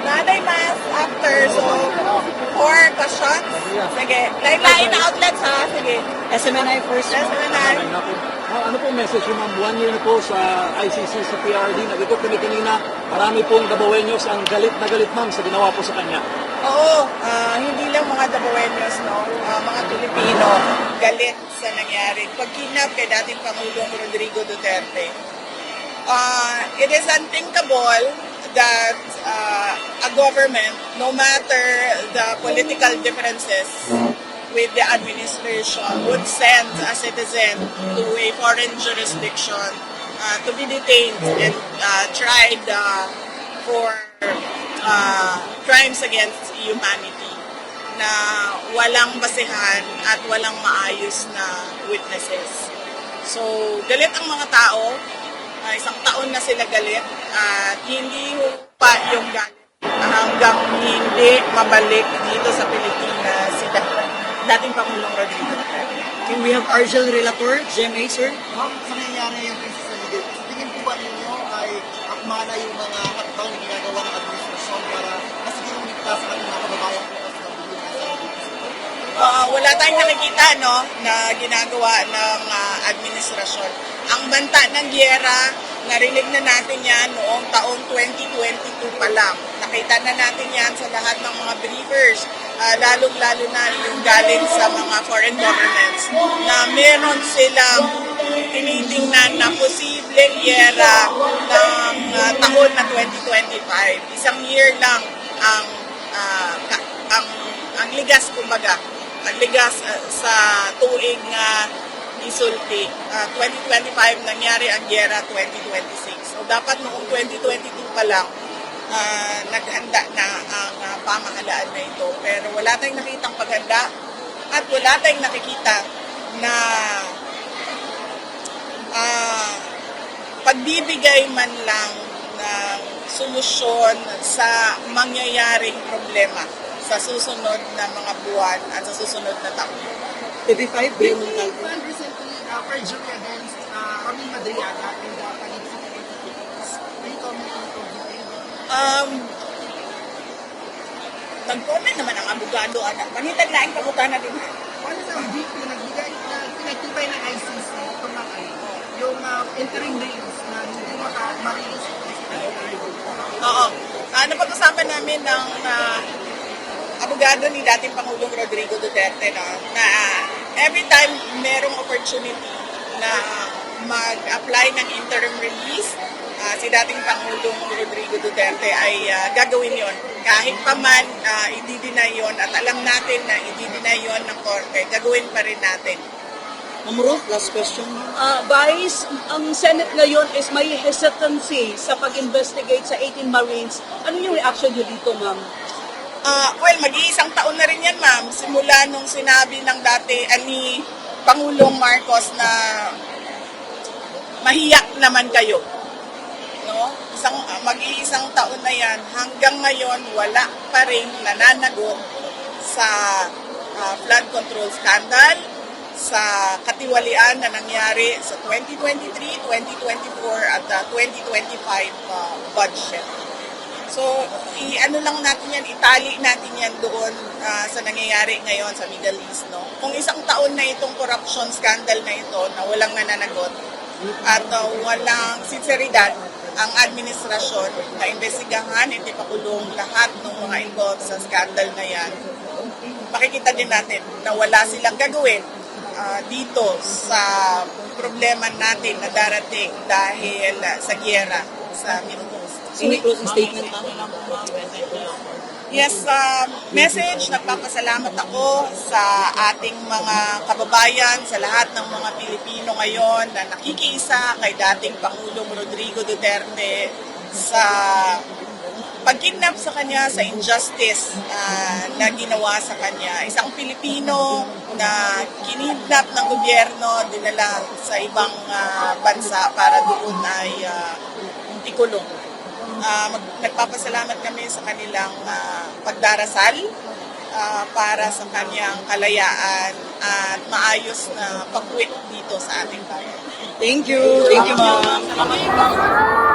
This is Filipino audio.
Nanay Mas after, so 4 ka-shots. Sige, lain-lain na outlets ha. Sige. SMNI first. SMNI. Ano pong message yung ma'am? 1 year na po sa ICC, sa PRD. Nag-ikot kami kanina. Marami pong Dabawenyos ang galit na galit ma'am sa ginawa po sa kanya. Oo, hindi lang mga Dabawenyos, no? Mga Pilipino galit sa nangyari. Pag-kidnap kay dating Pangulong Rodrigo Duterte. It is unthinkable that a government, no matter the political differences with the administration, would send a citizen to a foreign jurisdiction to be detained and tried for crimes against humanity na walang basehan at walang maayos na witnesses. So, galit ang mga tao. Isang taon na sila galit at hindi pa yung galit hanggang hindi mabalik dito sa Pilipinas si dating Pangulong Rodrigo Duterte. Can we have Argel Relator, GMA, sir? Ma'am, sa nangyayari yung crisis sa Miguel, sa tingin po ba ninyo ay akmana yung mga hakbang na ginagawa ng administrasyon para masigurong ligtas ang ating mga kababayan po sa Wala tayong nakikita no, na ginagawa ng administrasyon. Ang banta ng gyera, narinig na natin yan noong taong 2022 pa lang. Nakita na natin yan sa lahat ng mga briefers, lalong-lalo na yung galing sa mga foreign governments, na meron silang tinitingnan na posibleng gyera ng taon na 2025. Isang year lang ang ligas, kumbaga. Ang ligas sa tuig na isulti. 2025 nangyari ang gyera 2026. So dapat noong 2022 pa lang naghanda na ang pamahalaan na ito. Pero wala tayong nakitang paghanda at wala tayong nakikita na pagbibigay man lang ng solusyon sa mangyayaring problema sa susunod na mga buwan at sa susunod na taon. TV5, Bill Montalvo. recently perjury against Amin Madriaga and the Taguig City entities. May comment on ito? Nag-comment naman ang abogado. Manitag na ang kabutan na din. Paano sa VP nagbigay na pinagtibay ng ICC itong mga yung interim names na hindi marilis? Oo. Napag-usapan namin ng abogado ni dating Pangulong Rodrigo Duterte na every time merong opportunity na mag-apply ng interim release, si dating Pangulong Rodrigo Duterte ay gagawin yon. Kahit pa man i-deny yon at alam natin na i-deny yon ng korte, gagawin pa rin natin. Ma'am Ruth, last question. Vice, ang Senate ngayon is may hesitancy sa pag-investigate sa 18 Marines. Ano yung reaction niyo dito, ma'am? Well, mag-iisang taon na rin yan, ma'am. Simula nung sinabi ng dati ni Pangulong Marcos na mahiyak naman kayo. No? Mag-iisang taon na yan. Hanggang ngayon, wala pa rin nananagot sa flood control scandal, sa katiwalian na nangyari sa 2023, 2024 at 2025 budget. So, i-ano lang natin yan, itali natin yan doon sa nangyayari ngayon sa Middle East, no? Kung isang taon na itong corruption scandal na ito na walang nananagot at walang sinseridad ang administrasyon na investigahan, hindi pa kulong lahat ng mga involved sa scandal na yan, makikita din natin na wala silang gagawin dito sa problema natin na darating dahil sa gyera sa Middle East. So, may closing statement, ma'am? Yes, message, nagpapasalamat ako sa ating mga kababayan, sa lahat ng mga Pilipino ngayon na nakikiisa kay dating Pangulong Rodrigo Duterte sa pag-kidnap sa kanya, sa injustice na ginawa sa kanya. Isang Pilipino na kinidnap ng gobyerno, dinala sa ibang bansa para doon ay ikulong. Nagpapasalamat kami sa kanilang pagdarasal para sa kanyang kalayaan at maayos na pag-uwi dito sa ating bayan. Thank you. Thank you, ma'am.